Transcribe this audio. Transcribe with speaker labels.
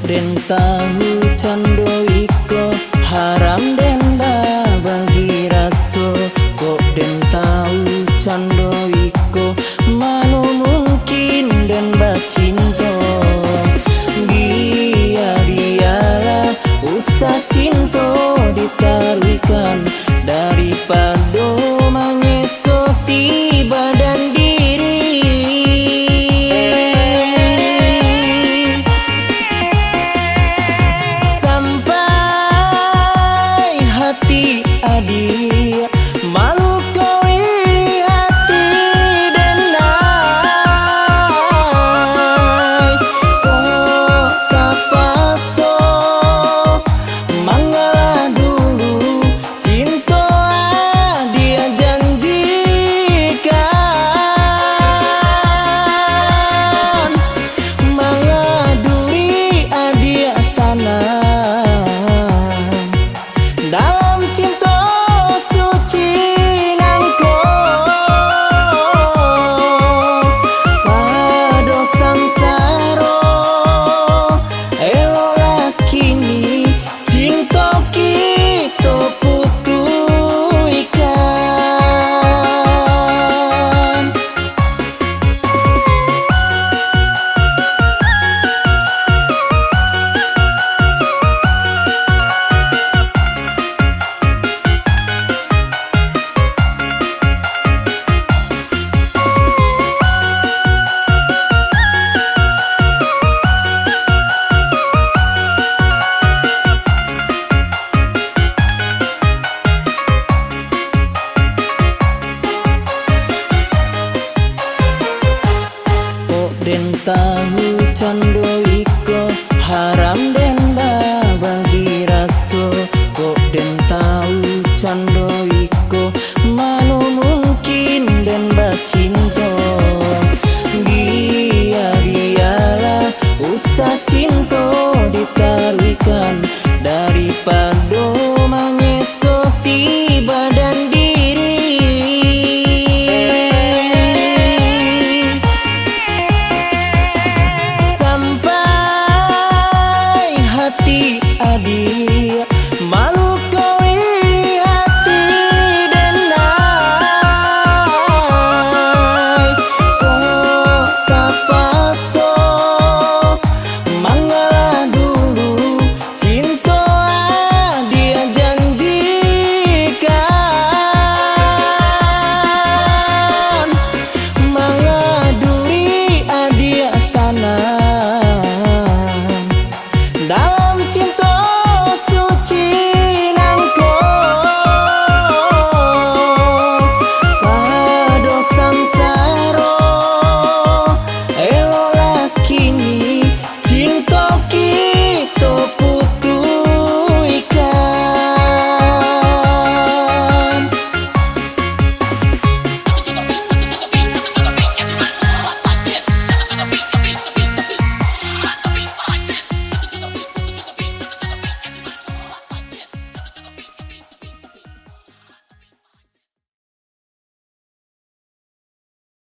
Speaker 1: den tahu cando iko haram den bagi raso kok den tahu cando iko manu mungkin den bacinto biarlah usah cinto ditaruhkan daripada menyesosi badan diri. Sampai hati adik malu koi hati denai kok tak paso mangalah dulu cinta dia janjikan mengaduri adia tanah dalam cinta suci nangko pada sansaro elolah kini cinta kita putus ikan. Den tahu cando iko haram den bagi raso kok den tahu cando iko manu mungkin den bacinto biarlah usah cinto ditaruhkan daripada menyesosi badan diri. Hati